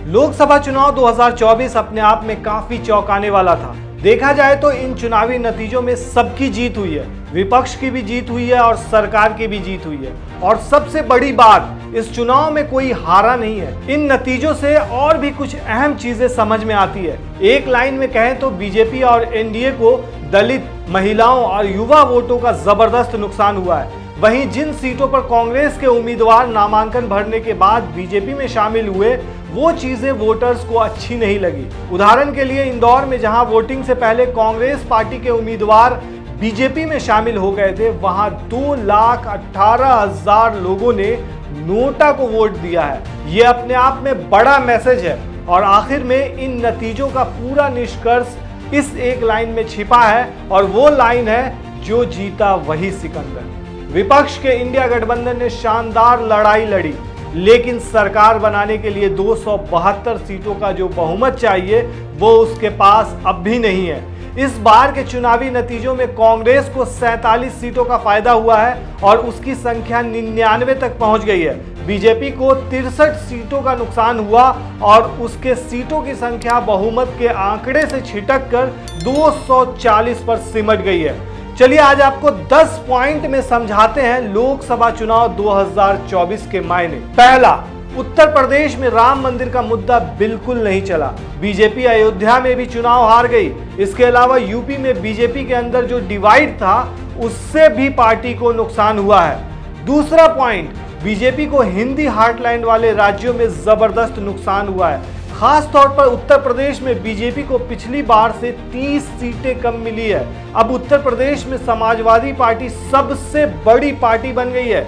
लोकसभा चुनाव 2024 अपने आप में काफी चौंकाने वाला था। देखा जाए तो इन चुनावी नतीजों में सबकी जीत हुई है, विपक्ष की भी जीत हुई है और सरकार की भी जीत हुई है। और सबसे बड़ी बात, इस चुनाव में कोई हारा नहीं है। इन नतीजों से और भी कुछ अहम चीजें समझ में आती है। एक लाइन में कहें तो बीजेपी और एनडीए को दलित, महिलाओं और युवा वोटों का जबरदस्त नुकसान हुआ है। वहीं जिन सीटों पर कांग्रेस के उम्मीदवार नामांकन भरने के बाद बीजेपी में शामिल हुए, वो चीजें वोटर्स को अच्छी नहीं लगी। उदाहरण के लिए इंदौर में जहां वोटिंग से पहले कांग्रेस पार्टी के उम्मीदवार बीजेपी में शामिल हो गए थे, वहां 2,18,000 लोगों ने नोटा को वोट दिया है। ये अपने आप में बड़ा मैसेज है। और आखिर में इन नतीजों का पूरा निष्कर्ष इस एक लाइन में छिपा है, और वो लाइन है, जो जीता वही सिकंदर। विपक्ष के इंडिया गठबंधन ने शानदार लड़ाई लड़ी, लेकिन सरकार बनाने के लिए 272 सीटों का जो बहुमत चाहिए, वो उसके पास अब भी नहीं है। इस बार के चुनावी नतीजों में कांग्रेस को 47 सीटों का फायदा हुआ है और उसकी संख्या 99 तक पहुंच गई है। बीजेपी को 63 सीटों का नुकसान हुआ और उसके सीटों की संख्या बहुमत के आंकड़े से छिटक कर 240 पर सिमट गई है। चलिए आज आपको 10 पॉइंट में समझाते हैं लोकसभा चुनाव 2024 के मायने। पहला, उत्तर प्रदेश में राम मंदिर का मुद्दा बिल्कुल नहीं चला। बीजेपी अयोध्या में भी चुनाव हार गई। इसके अलावा यूपी में बीजेपी के अंदर जो डिवाइड था, उससे भी पार्टी को नुकसान हुआ है। दूसरा पॉइंट, बीजेपी को हिंदी हार्टलैंड वाले राज्यों में जबरदस्त नुकसान हुआ है। खास तौर पर उत्तर प्रदेश में बीजेपी को पिछली बार से 30 सीटें कम मिली है। अब उत्तर प्रदेश में समाजवादी पार्टी सबसे बड़ी पार्टी बन गई है।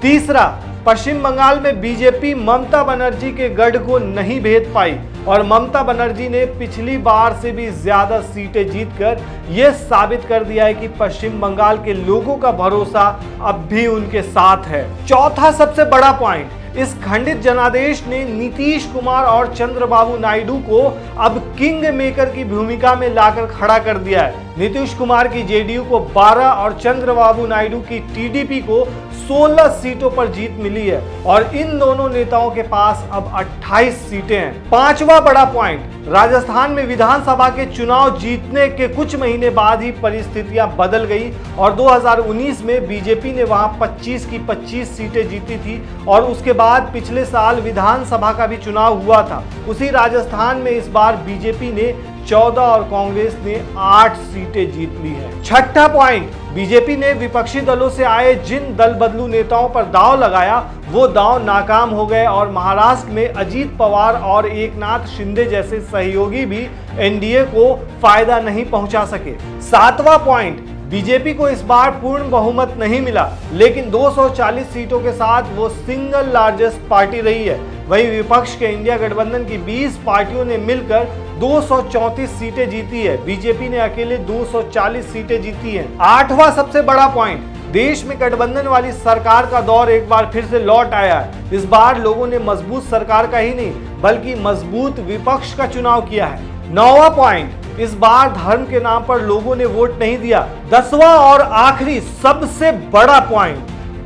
तीसरा, पश्चिम बंगाल में बीजेपी ममता बनर्जी के गढ़ को नहीं भेद पाई और ममता बनर्जी ने पिछली बार से भी ज्यादा सीटें जीतकर यह साबित कर दिया है कि पश्चिम बंगाल के लोगों का भरोसा अब भी उनके साथ है। चौथा सबसे बड़ा पॉइंट, इस खंडित जनादेश ने नीतीश कुमार और चंद्रबाबू नायडू को अब किंग मेकर की भूमिका में लाकर खड़ा कर दिया है। नीतीश कुमार की जेडीयू को 12 और चंद्रबाबू नायडू की टीडीपी को 16 सीटों पर जीत मिली है और इन दोनों नेताओं के पास अब 28 सीटें हैं। पांचवा बड़ा पॉइंट, राजस्थान में विधानसभा के चुनाव जीतने के कुछ महीने बाद ही परिस्थितियां बदल गई और 2019 में बीजेपी ने वहां 25 की 25 सीटें जीती थी और उसके बाद पिछले साल विधानसभा का भी चुनाव हुआ था। उसी राजस्थान में इस बार बीजेपी ने 14 और कांग्रेस ने 8 सीटें जीत ली है। छठा पॉइंट, बीजेपी ने विपक्षी दलों से आए जिन दल बदलू नेताओं पर दांव लगाया, वो दांव नाकाम हो गए और महाराष्ट्र में अजीत पवार और एकनाथ शिंदे जैसे सहयोगी भी एनडीए को फायदा नहीं पहुंचा सके। सातवां पॉइंट, बीजेपी को इस बार पूर्ण बहुमत नहीं मिला, लेकिन 240 सीटों के साथ वो सिंगल लार्जेस्ट पार्टी रही है। वहीं विपक्ष के इंडिया गठबंधन की 20 पार्टियों ने मिलकर 234 सीटें जीती है। बीजेपी ने अकेले 240 सीटें जीती हैं। आठवां सबसे बड़ा पॉइंट, देश में गठबंधन वाली सरकार का दौर एक बार फिर से लौट आया है। इस बार लोगों ने मजबूत सरकार का ही नहीं, बल्कि मजबूत विपक्ष का चुनाव किया है। नौवां पॉइंट, इस बार धर्म के नाम पर लोगों ने वोट नहीं दिया। 10वां और आखिरी सबसे बड़ा पॉइंट,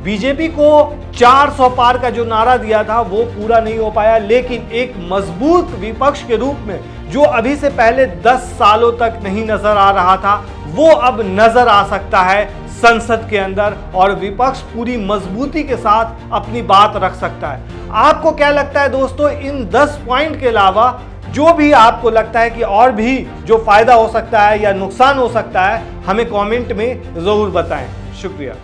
बीजेपी को 400 पार का जो नारा दिया था वो पूरा नहीं हो पाया, लेकिन एक मजबूत विपक्ष के रूप में जो अभी से पहले 10 सालों तक नहीं नजर आ रहा था, वो अब नजर आ सकता है संसद के अंदर और विपक्ष पूरी मजबूती के साथ अपनी बात रख सकता है। आपको क्या लगता है दोस्तों, इन 10 पॉइंट के अलावा जो भी आपको लगता है कि और भी जो फायदा हो सकता है या नुकसान हो सकता है, हमें कमेंट में जरूर बताएं। शुक्रिया।